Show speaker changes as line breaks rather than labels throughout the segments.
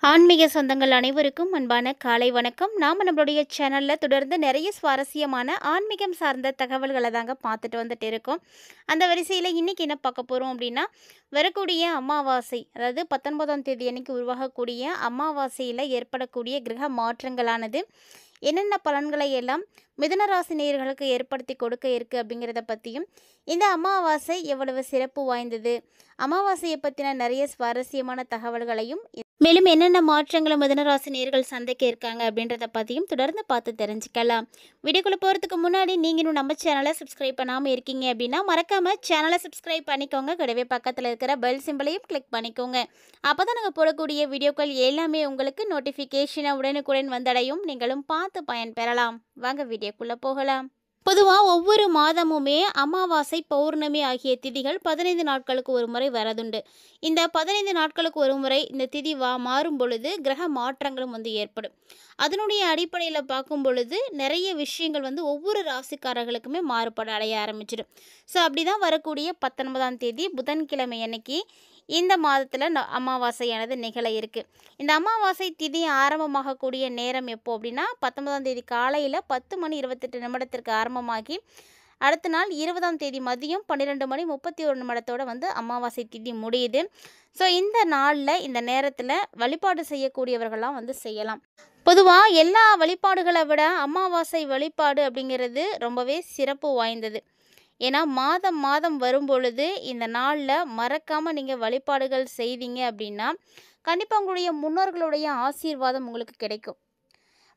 ஆன்மீக சொந்தங்கள் அனைவருக்கும் அன்பான காலை வணக்கம். நாம் நம்மளுடைய சேனலில் தொடர்ந்து நிறைய சுவாரஸ்யமான ஆன்மீகம் சார்ந்த தகவல்களை தாங்க பார்த்துட்டு வந்துட்டு இருக்கோம். அந்த வரிசையில் இன்றைக்கி என்ன பார்க்க போகிறோம் அப்படின்னா, வரக்கூடிய அமாவாசை, அதாவது 19ஆம் தேதி அன்னைக்கு உருவாகக்கூடிய அமாவாசையில் ஏற்படக்கூடிய கிரக மாற்றங்களானது என்னென்ன பலன்களை எல்லாம் மிதுன ராசி நேயர்களுக்கு ஏற்படுத்தி கொடுக்க இருக்குது அப்படிங்கிறத பற்றியும், இந்த அமாவாசை எவ்வளவு சிறப்பு வாய்ந்தது, அமாவாசையை பற்றின நிறைய சுவாரஸ்யமான தகவல்களையும், மேலும் என்னென்ன மாற்றங்களை மிதுனராசி நேயர்கள் சந்திக்க இருக்காங்க அப்படின்றத பற்றியும் தொடர்ந்து பார்த்து தெரிஞ்சுக்கலாம். வீடியோக்குள்ளே போகிறதுக்கு முன்னாடி நீங்கள் இன்னும் நம்ம சேனலை சப்ஸ்கிரைப் பண்ணாமல் இருக்கீங்க அப்படின்னா மறக்காமல் சேனலை சப்ஸ்கிரைப் பண்ணிக்கோங்க. கூடவே பக்கத்தில் இருக்கிற பெல் சிம்பிளையும் கிளிக் பண்ணிக்கோங்க. அப்போ தான் நாங்கள் போடக்கூடிய வீடியோக்கள் எல்லாமே உங்களுக்கு நோட்டிஃபிகேஷனை உடனுக்குடன் வந்தடையும். நீங்களும் பார்த்து பயன்பெறலாம். வாங்க வீடியோக்குள்ளே போகலாம். பொதுவாக ஒவ்வொரு மாதமுமே அமாவாசை, பௌர்ணமி ஆகிய திதிகள் 15 நாட்களுக்கு ஒரு முறை வரதுண்டு. இந்த 15 நாட்களுக்கு ஒரு முறை இந்த திதி மாறும் பொழுது கிரக மாற்றங்களும் ஏற்படும். அதனுடைய அடிப்படையில் பார்க்கும் பொழுது நிறைய விஷயங்கள் ஒவ்வொரு ராசிக்காரர்களுக்குமே மாறுபட அடைய ஆரம்பிச்சிடும். ஸோ அப்படி தான் வரக்கூடிய 19ஆம் தேதி புதன்கிழமை அன்னைக்கு இந்த மாதத்தில் அமாவாசையானது நிகழ இருக்குது. இந்த அமாவாசை திதி ஆரம்பமாகக்கூடிய நேரம் எப்போ அப்படின்னா, 19ஆம் தேதி காலையில் 10:28 ஆரம்பமாகி அடுத்த நாள் 20ஆம் தேதி மதியம் 12:31 அமாவாசை திதி முடியுது. ஸோ இந்த நாளில் இந்த நேரத்தில் வழிபாடு செய்யக்கூடியவர்கள்லாம் செய்யலாம். பொதுவாக எல்லா வழிபாடுகளை விட அமாவாசை வழிபாடு அப்படிங்கிறது ரொம்பவே சிறப்பு வாய்ந்தது. ஏன்னா மாதம் மாதம் வரும் பொழுது இந்த நாளில் மறக்காமல் நீங்கள் வழிபாடுகள் செய்தீங்க அப்படின்னா கண்டிப்பாக உங்களுடைய முன்னோர்களுடைய ஆசீர்வாதம் உங்களுக்கு கிடைக்கும்.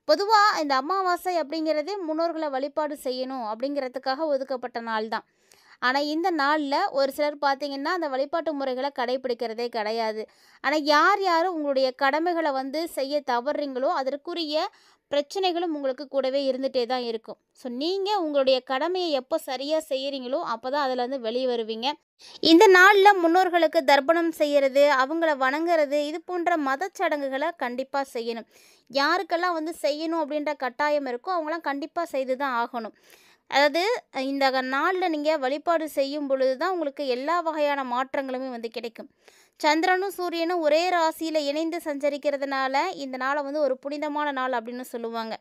பொதுவாக இந்த அமாவாசை அப்படிங்கிறது முன்னோர்களை வழிபாடு செய்யணும் அப்படிங்கிறதுக்காக ஒதுக்கப்பட்ட நாள் தான். ஆனால் இந்த நாளில் ஒரு சிலர் பார்த்திங்கன்னா அந்த வழிபாட்டு முறைகளை கடைபிடிக்கிறதே கிடையாது. ஆனால் யார் யார் உங்களுடைய கடமைகளை செய்ய தவறுறீங்களோ அதற்குரிய பிரச்சனைகளும் உங்களுக்கு கூடவே இருந்துகிட்டே தான் இருக்கும். ஸோ நீங்கள் உங்களுடைய கடமையை எப்போ சரியாக செய்கிறீங்களோ அப்போ தான் அதில் வெளியே வருவீங்க. இந்த நாளில் முன்னோர்களுக்கு தர்ப்பணம் செய்கிறது, அவங்கள வணங்குறது, இது போன்ற மதச்சடங்குகளை கண்டிப்பாக செய்யணும். யாருக்கெல்லாம் செய்யணும் அப்படின்ற கட்டாயம் இருக்கோ அவங்களாம் கண்டிப்பாக செய்து தான் ஆகணும். அதாவது இந்த நாளில் நீங்கள் வழிபாடு செய்யும் பொழுது தான் உங்களுக்கு எல்லா வகையான மாற்றங்களுமே கிடைக்கும். சந்திரனும் சூரியனும் ஒரே ராசியில் இணைந்து சஞ்சரிக்கிறதுனால இந்த நாளை ஒரு புனிதமான நாள் அப்படின்னு சொல்லுவாங்க.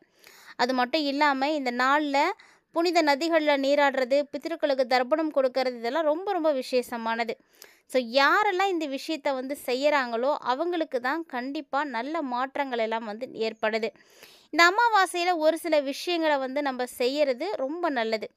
அது மட்டும் இல்லாமல் இந்த நாளில் புனித நதிகளில் நீராடுறது, பித்திருக்களுக்கு தர்ப்பணம் கொடுக்கறது, இதெல்லாம் ரொம்ப ரொம்ப விசேஷமானது. ஸோ யாரெல்லாம் இந்த விஷயத்தை செய்கிறாங்களோ அவங்களுக்கு தான் கண்டிப்பாக நல்ல மாற்றங்கள் எல்லாம் ஏற்படுது. இந்த அமாவாசையில் ஒரு சில விஷயங்களை நம்ம செய்கிறது ரொம்ப நல்லது.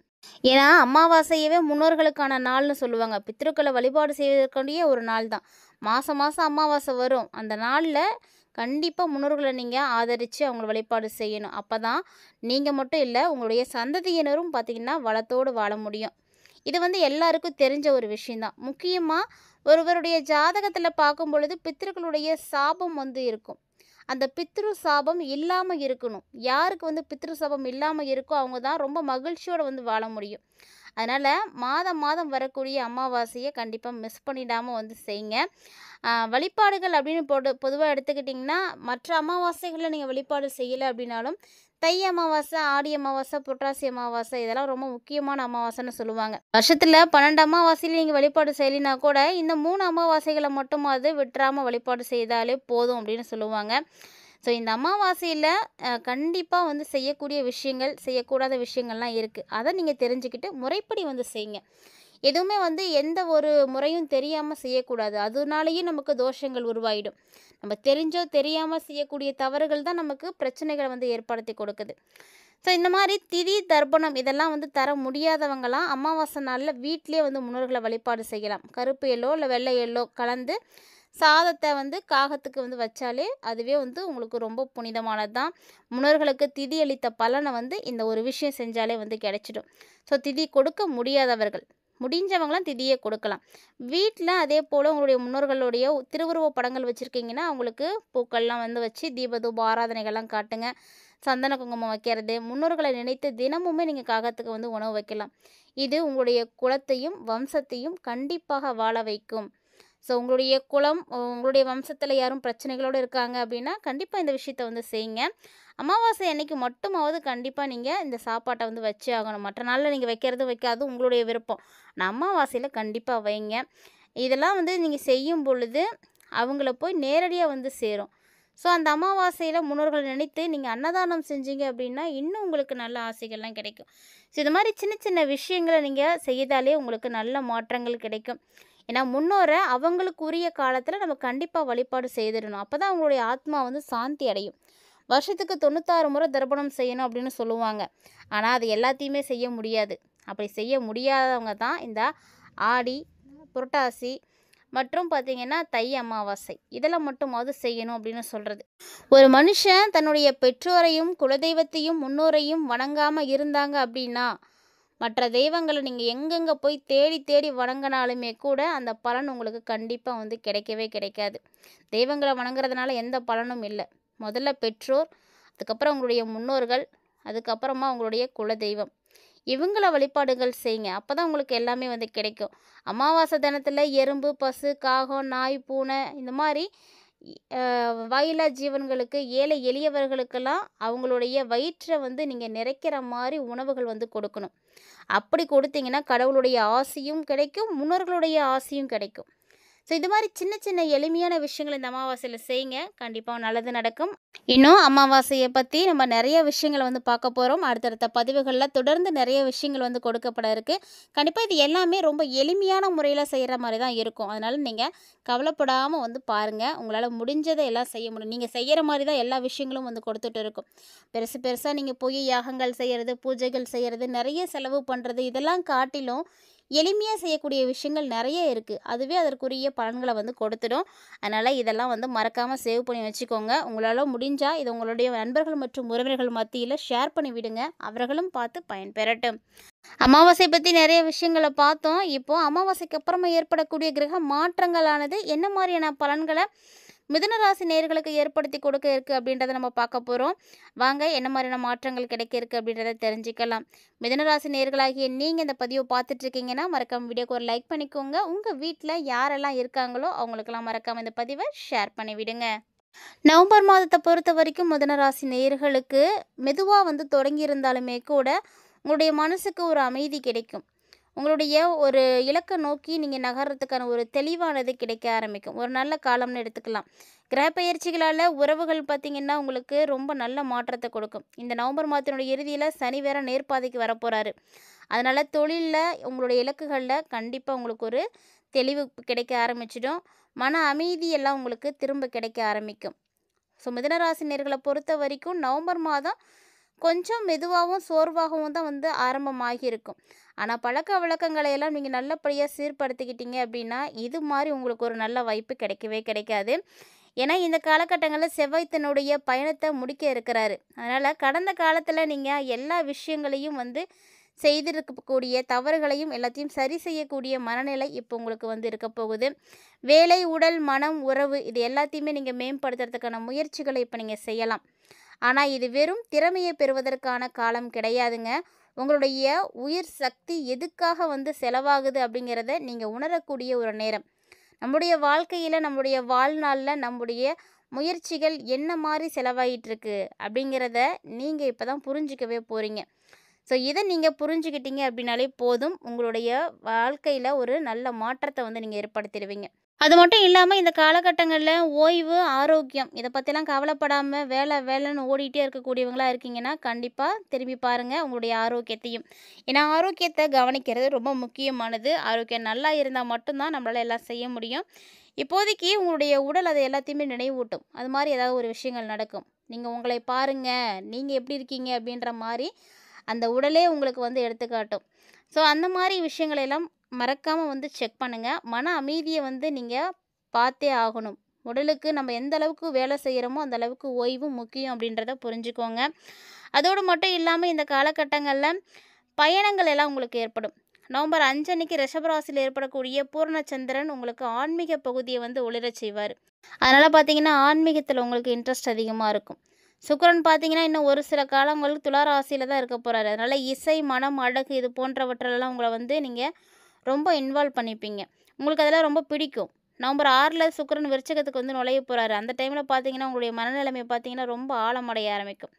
ஏன்னா அமாவாசையவே முன்னோர்களுக்கான நாள்னு சொல்லுவாங்க. பித்திருக்களை வழிபாடு செய்வதற்காண்டிய ஒரு நாள் தான். மாதம் மாதம் அமாவாசை வரும். அந்த நாளில் கண்டிப்பாக முன்னோர்களை நீங்கள் ஆதரித்து அவங்கள வழிபாடு செய்யணும். அப்போ தான் நீங்கள் மட்டும் இல்லை, உங்களுடைய சந்ததியினரும் பார்த்திங்கன்னா வளத்தோடு வாழ முடியும். இது எல்லாருக்கும் தெரிஞ்ச ஒரு விஷயந்தான். முக்கியமாக ஒருவருடைய ஜாதகத்தில் பார்க்கும் பொழுது பித்திருக்களுடைய சாபம் இருக்கும். அந்த பித்ரு சாபம் இல்லாமல் இருக்கணும். யாருக்கு பித்ரு சாபம் இல்லாமல் இருக்கோ அவங்க தான் ரொம்ப மகிழ்ச்சியோடு வாழ முடியும். அதனால் மாதம் மாதம் வரக்கூடிய அமாவாசையை கண்டிப்பாக மிஸ் பண்ணிடாமல் செய்யுங்க. வழிபாடுகள் அப்படின்னு பொதுவாக எடுத்துக்கிட்டிங்கன்னா மற்ற அமாவாசைகளில் நீங்கள் வழிபாடு செய்யலை அப்படின்னாலும் தை அமாவாசை, ஆடி அமாவாசை, புரட்டாசி அமாவாசை இதெல்லாம் ரொம்ப முக்கியமான அமாவாசைன்னு சொல்லுவாங்க. வருஷத்தில் 12 அமாவாசையில் நீங்கள் வழிபாடு செய்யலினா கூட இந்த 3 அமாவாசைகளை மட்டுமாவது விட்டுறாமல் வழிபாடு செய்தாலே போதும் அப்படின்னு சொல்லுவாங்க. ஸோ இந்த அமாவாசையில் கண்டிப்பாக செய்யக்கூடிய விஷயங்கள், செய்யக்கூடாத விஷயங்கள்லாம் இருக்குது. அதை நீங்கள் தெரிஞ்சுக்கிட்டு முறைப்படி செய்யுங்க. எதுவுமே எந்த ஒரு முறையும் தெரியாமல் செய்யக்கூடாது. அதனாலேயும் நமக்கு தோஷங்கள் உருவாயிடும். நம்ம தெரிஞ்சோ தெரியாமல் செய்யக்கூடிய தவறுகள் தான் நமக்கு பிரச்சனைகளை ஏற்படுத்தி கொடுக்குது. ஸோ இந்த மாதிரி திதி தர்ப்பணம் இதெல்லாம் தர முடியாதவங்களாம் அமாவாசை நாளில் வீட்டிலே முன்னோர்களை வழிபாடு செய்யலாம். கருப்பு எல்லோ இல்லை வெள்ளை எல்லோ கலந்து சாதத்தை காகத்துக்கு வச்சாலே அதுவே உங்களுக்கு ரொம்ப புனிதமானது தான். முன்னோர்களுக்கு திதி அளித்த பலனை இந்த ஒரு விஷயம் செஞ்சாலே கிடைச்சிடும். ஸோ திதி கொடுக்க முடியாதவர்கள் முடிஞ்சவங்களாம் திதியை கொடுக்கலாம். வீட்டில் அதே போல் உங்களுடைய முன்னோர்களுடைய திருவுருவ படங்கள் வச்சுருக்கீங்கன்னா அவங்களுக்கு பூக்கள்லாம் வச்சு தீபதூப ஆராதனைகள்லாம் காட்டுங்க. சந்தன குங்குமம் வைக்கிறது, முன்னோர்களை நினைத்து தினமுமே நீங்கள் காகத்துக்கு உணவு வைக்கலாம். இது உங்களுடைய குலத்தையும் வம்சத்தையும் கண்டிப்பாக வாழ வைக்கும். ஸோ உங்களுடைய குலம், உங்களுடைய வம்சத்தில் யாரும் பிரச்சனைகளோடு இருக்காங்க அப்படின்னா கண்டிப்பாக இந்த விஷயத்தை செய்யுங்க. அமாவாசை அன்னைக்கு மட்டுமாவது கண்டிப்பாக நீங்கள் இந்த சாப்பாட்டை வச்சே ஆகணும். மற்ற நாளில் நீங்கள் வைக்கிறது வைக்காது உங்களுடைய விருப்பம். ஆனால் அமாவாசையில் கண்டிப்பாக வைங்க. இதெல்லாம் நீங்கள் செய்யும் பொழுது அவங்கள போய் நேரடியாக சேரும். ஸோ அந்த அமாவாசையில் முன்னோர்கள் நினைத்து நீங்கள் அன்னதானம் செஞ்சீங்க அப்படின்னா இன்னும் உங்களுக்கு நல்ல ஆசைகள்லாம் கிடைக்கும். ஸோ இது மாதிரி சின்ன சின்ன விஷயங்களை நீங்கள் செய்தாலே உங்களுக்கு நல்ல மாற்றங்கள் கிடைக்கும். ஏன்னா முன்னோரை அவங்களுக்கு உரிய காலத்தில் நம்ம கண்டிப்பாக வழிபாடு செய்திடணும். அப்போ தான் அவங்களுடைய ஆத்மா வந்து சாந்தி அடையும். வருஷத்துக்கு 96 முறை தர்ப்பணம் செய்யணும் அப்படின்னு சொல்லுவாங்க. ஆனால் அது எல்லாத்தையுமே செய்ய முடியாது. அப்படி செய்ய முடியாதவங்க தான் இந்த ஆடி, புரட்டாசி மற்றும் பார்த்திங்கன்னா தை அமாவாசை இதெல்லாம் மட்டுமாவது செய்யணும் அப்படின்னு சொல்கிறது. ஒரு மனுஷன் தன்னுடைய பெற்றோரையும் குலதெய்வத்தையும் முன்னோரையும் வணங்காமல் இருந்தாங்க அப்படின்னா மற்ற தெய்வங்களை நீங்கள் எங்கெங்கே போய் தேடி தேடி வணங்கினாலுமே கூட அந்த பலன் உங்களுக்கு கண்டிப்பாக வந்து கிடைக்கவே கிடைக்காது. தெய்வங்களை வணங்குறதுனால எந்த பலனும் இல்லை. முதல்ல பெற்றோர், அதுக்கப்புறம் உங்களுடைய முன்னோர்கள், அதுக்கப்புறமா உங்களுடைய குலதெய்வம், இவங்கள வழிபாடுகள் செய்யுங்க. அப்போ தான் உங்களுக்கு எல்லாமே வந்து கிடைக்கும். அமாவாசை தினத்தில் எறும்பு, பசு, காகம், நாய், பூனை இந்த மாதிரி வாயில்லா ஜீவன்களுக்கு, ஏழை எளியவர்களுக்கெல்லாம் அவங்களுடைய வயிற்றை வந்து நீங்கள் நிறைக்கிற மாதிரி உணவுகள் வந்து கொடுக்கணும். அப்படி கொடுத்தீங்கன்னா கடவுளுடைய ஆசையும் கிடைக்கும், முன்னோர்களுடைய ஆசையும் கிடைக்கும். ஸோ இது மாதிரி சின்ன சின்ன எளிமையான விஷயங்கள் இந்த அமாவாசையில் செய்யுங்க. கண்டிப்பாக நல்லது நடக்கும். இன்னும் அமாவாசையை பற்றி நம்ம நிறைய விஷயங்களை வந்து பார்க்க போகிறோம். அடுத்தடுத்த பதிவுகளில் தொடர்ந்து நிறைய விஷயங்கள் வந்து கொடுக்கப்பட இருக்குது. கண்டிப்பாக இது எல்லாமே ரொம்ப எளிமையான முறையில் செய்கிற மாதிரி தான் இருக்கும். அதனால் நீங்கள் கவலைப்படாமல் வந்து பாருங்கள். உங்களால் முடிஞ்சதை எல்லாம் செய்ய முடியும். நீங்கள் செய்கிற மாதிரி தான் எல்லா விஷயங்களும் வந்து கொடுத்துட்டு இருக்கும். பெருசு பெருசாக நீங்கள் போய் யாகங்கள் செய்கிறது, பூஜைகள் செய்கிறது, நிறைய செலவு பண்ணுறது, இதெல்லாம் காட்டிலும் எளிமையாக செய்யக்கூடிய விஷயங்கள் நிறைய இருக்குது. அதுவே அதற்குரிய பலன்களை வந்து கொடுத்துடும். அதனால் இதெல்லாம் வந்து மறக்காமல் சேவ் பண்ணி வச்சுக்கோங்க. உங்களால் முடிஞ்சால் இது உங்களுடைய நண்பர்கள் மற்றும் உறவினர்கள் மத்தியில் ஷேர் பண்ணி விடுங்க. அவர்களும் பார்த்து பயன்பெறட்டும். அமாவாசை பற்றி நிறைய விஷயங்களை பார்த்தோம். இப்போது அமாவாசைக்கு அப்புறமா ஏற்படக்கூடிய கிரக மாற்றங்களானது என்ன மாதிரியான பலன்களை மிதுனராசி நேயர்களுக்கு ஏற்படுத்தி கொடுக்க இருக்குது அப்படின்றத நம்ம பார்க்க போகிறோம். வாங்க என்ன மாதிரியான மாற்றங்கள் கிடைக்க இருக்குது அப்படின்றத தெரிஞ்சுக்கலாம். மிதுனராசி நேயர்களாகிய நீங்கள் இந்த பதிவை பார்த்துட்ருக்கீங்கன்னா மறக்காமல் வீடியோக்கு ஒரு லைக் பண்ணிக்கோங்க. உங்கள் வீட்டில் யாரெல்லாம் இருக்காங்களோ அவங்களுக்கெல்லாம் மறக்காமல் இந்த பதிவை ஷேர் பண்ணி விடுங்க. நவம்பர் மாதத்தை பொறுத்த வரைக்கும் மிதுனராசி நேயர்களுக்கு மெதுவாக வந்து தொடங்கியிருந்தாலுமே கூட உங்களுடைய மனசுக்கு ஒரு அமைதி கிடைக்கும். உங்களுடைய ஒரு இலக்கை நோக்கி நீங்கள் நகர்றதுக்கான ஒரு தெளிவானது கிடைக்க ஆரம்பிக்கும். ஒரு நல்ல காலம்னு எடுத்துக்கலாம். கிரகப்பெயர்ச்சிகளால் உறவுகள் பார்த்திங்கன்னா உங்களுக்கு ரொம்ப நல்ல மாற்றத்தை கொடுக்கும். இந்த நவம்பர் மாதத்தினுடைய இறுதியில் சனி வேற நேர்பாதைக்கு வரப்போகிறாரு. அதனால் தொழிலில் உங்களுடைய இலக்குகளில் கண்டிப்பாக உங்களுக்கு ஒரு தெளிவு கிடைக்க ஆரம்பிச்சிடும். மன அமைதியெல்லாம் உங்களுக்கு திரும்ப கிடைக்க ஆரம்பிக்கும். ஸோ மிதுனராசி நேயர்களை பொறுத்த வரைக்கும் நவம்பர் மாதம் கொஞ்சம் மெதுவாகவும் சோர்வாகவும் தான் வந்து ஆரம்பமாகி இருக்கும். ஆனால் பழக்க வழக்கங்களை எல்லாம் நீங்கள் நல்லபடியாக சீர்படுத்திக்கிட்டீங்க அப்படின்னா இது மாதிரி உங்களுக்கு ஒரு நல்ல வாய்ப்பு கிடைக்கவே கிடைக்காது. ஏன்னா இந்த காலகட்டங்களில் செவ்வாய் தன்னுடைய பயணத்தை முடிக்க இருக்கிறாரு. அதனால் கடந்த காலத்தில் நீங்கள் எல்லா விஷயங்களையும் வந்து செய்திருக்கக்கூடிய தவறுகளையும் எல்லாத்தையும் சரி செய்யக்கூடிய மனநிலை இப்போ உங்களுக்கு வந்து இருக்க போகுது. வேலை, உடல், மனம், உறவு இது எல்லாத்தையுமே நீங்கள் மேம்படுத்துறதுக்கான முயற்சிகளை இப்போ நீங்கள் செய்யலாம். ஆனால் இது வெறும் திறமையை பெறுவதற்கான காலம் கிடையாதுங்க. உங்களுடைய உயிர் சக்தி எதுக்காக வந்து செலவாகுது அப்படிங்கிறத நீங்கள் உணரக்கூடிய ஒரு நேரம். நம்முடைய வாழ்க்கையில் நம்முடைய வாழ்நாளில் நம்முடைய முயற்சிகள் என்ன மாதிரி செலவாயிட்டிருக்கு அப்படிங்கிறத நீங்கள் இப்போ தான் புரிஞ்சிக்கவே போகிறீங்க. ஸோ இதை நீங்கள் புரிஞ்சுக்கிட்டீங்க அப்படின்னாலே போதும், உங்களுடைய வாழ்க்கையில் ஒரு நல்ல மாற்றத்தை வந்து நீங்கள் ஏற்படுத்திடுவீங்க. அது மட்டும் இல்லாமல் இந்த காலகட்டங்களில் ஓய்வு, ஆரோக்கியம் இதை பற்றிலாம் கவலைப்படாமல் வேலை வேலைன்னு ஓடிட்டே இருக்கக்கூடியவங்களாக இருக்கீங்கன்னா கண்டிப்பாக திரும்பி பாருங்கள் உங்களுடைய ஆரோக்கியத்தையும். ஏன்னா ஆரோக்கியத்தை கவனிக்கிறது ரொம்ப முக்கியமானது. ஆரோக்கியம் நல்லா இருந்தால் மட்டும்தான் நம்மளால் எல்லாம் செய்ய முடியும். இப்போதைக்கு உங்களுடைய உடல் அதை எல்லாத்தையுமே நினைவூட்டும். அது மாதிரி ஏதாவது ஒரு விஷயங்கள் நடக்கும். நீங்கள் உங்களை பாருங்கள், நீங்கள் எப்படி இருக்கீங்க அப்படின்ற மாதிரி அந்த உடலே உங்களுக்கு வந்து எடுத்துக்காட்டும். ஸோ அந்த மாதிரி விஷயங்களெல்லாம் மறக்காமல் வந்து செக் பண்ணுங்கள். மன அமைதியை வந்து நீங்கள் பார்த்தே ஆகணும். உடலுக்கு நம்ம எந்த அளவுக்கு வேலை செய்கிறோமோ அந்த அளவுக்கு ஓய்வு முக்கியம் அப்படின்றத புரிஞ்சுக்கோங்க. அதோடு மட்டும் இல்லாமல் இந்த காலகட்டங்களில் பயணங்கள் எல்லாம் உங்களுக்கு ஏற்படும். நவம்பர் 5 அன்னைக்கு ரிஷபராசியில் ஏற்படக்கூடிய பூர்ணச்சந்திரன் உங்களுக்கு ஆன்மீக பகுதியை வந்து ஒளிரச் செய்வார். அதனால் பார்த்தீங்கன்னா ஆன்மீகத்தில் உங்களுக்கு இன்ட்ரெஸ்ட் அதிகமாக இருக்கும். சுக்கிரன் பார்த்தீங்கன்னா இன்னும் ஒரு சில காலங்களுக்கு துளாராசியில் தான் இருக்க போகிறாரு. அதனால் இசை, மனம், அழகு இது போன்றவற்றிலெல்லாம் உங்களை வந்து நீங்கள் ரொம்ப இன்வால்வ் பண்ணிப்பீங்க. உங்களுக்கு அதெல்லாம் ரொம்ப பிடிக்கும். நவம்பர் 6 சுக்கிரன் விருச்சிகத்துக்கு வந்து நுழைய போகிறாரு. அந்த டைமில் பார்த்தீங்கன்னா உங்களுடைய மனநிலைமை பார்த்தீங்கன்னா ரொம்ப ஆழமடைய ஆரம்பிக்கும்.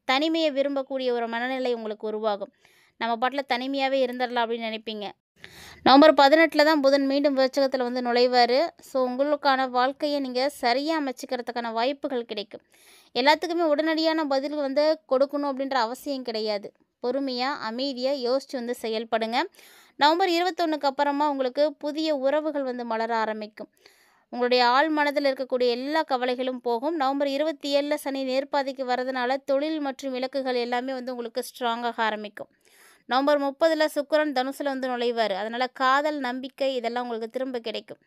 தனிமையை விரும்பக்கூடிய ஒரு மனநிலை உங்களுக்கு உருவாகும். நம்ம பாட்டில் தனிமையாகவே இருந்துடலாம் அப்படின்னு நினைப்பீங்க. நவம்பர் 18 தான் புதன் மீண்டும் விருச்சகத்தில் வந்து நுழைவார். ஸோ உங்களுக்கான வாழ்க்கையை நீங்கள் சரியாக அமைச்சிக்கிறதுக்கான வாய்ப்புகள் கிடைக்கும். எல்லாத்துக்குமே உடனடியான பதில் வந்து கொடுக்கணும் அப்படின்ற அவசியம் கிடையாது. பொறுமையாக அமைதியாக யோசித்து வந்து செயல்படுங்க. நவம்பர் 21க்கு அப்புறமா உங்களுக்கு புதிய உறவுகள் வந்து மலர ஆரம்பிக்கும். உங்களுடைய ஆழ் மனதில் இருக்கக்கூடிய எல்லா கவலைகளும் போகும். நவம்பர் 27 சனி நேர்பாதைக்கு வரதுனால தொழில் மற்றும் இலக்குகள் எல்லாமே வந்து உங்களுக்கு ஸ்ட்ராங்காக ஆரம்பிக்கும். நவம்பர் 30 சுக்கிரன் தனுசில் வந்து நுழைவார். அதனால் காதல், நம்பிக்கை இதெல்லாம் உங்களுக்கு திரும்ப கிடைக்கும்.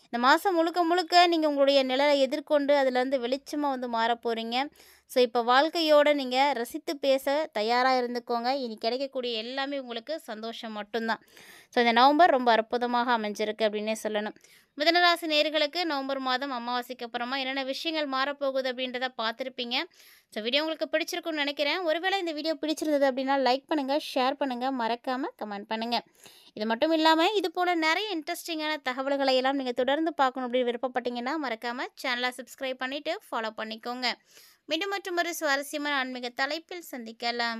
இந்த மாதம் முழுக்க முழுக்க நீங்கள் உங்களுடைய நிழலை எதிர்கொண்டு அதிலேருந்து வெளிச்சமாக வந்து மாற போகிறீங்க. ஸோ இப்போ வாழ்க்கையோடு நீங்கள் ரசித்து பேச தயாராக இருந்துக்கோங்க. இனி கிடைக்கக்கூடிய எல்லாமே உங்களுக்கு சந்தோஷம் மட்டும்தான். ஸோ இந்த நவம்பர் ரொம்ப அற்புதமாக அமைஞ்சிருக்கு அப்படின்னே சொல்லணும். மிதுனராசி நேயர்களுக்கு நவம்பர் மாதம் அமாவாசைக்கு அப்புறமா என்னென்ன விஷயங்கள் மாறப்போகுது அப்படின்றத பார்த்துருப்பீங்க. ஸோ வீடியோ உங்களுக்கு பிடிச்சிருக்குன்னு நினைக்கிறேன். ஒருவேளை இந்த வீடியோ பிடிச்சிருந்தது அப்படின்னா லைக் பண்ணுங்கள், ஷேர் பண்ணுங்கள், மறக்காமல் கமெண்ட் பண்ணுங்கள். இது மட்டும் இல்லாமல் இது போல் நிறைய இன்ட்ரெஸ்டிங்கான தகவல்களை எல்லாம் நீங்கள் தொடர்ந்து பார்க்கணும் அப்படின்னு விருப்பப்பட்டீங்கன்னா மறக்காமல் சேனலை சப்ஸ்கிரைப் பண்ணிவிட்டு ஃபாலோ பண்ணிக்கோங்க. மீண்டும் மற்றும் ஒரு சுவாரஸ்யமான ஆன்மீக தலைப்பில் சந்திக்கலாம்.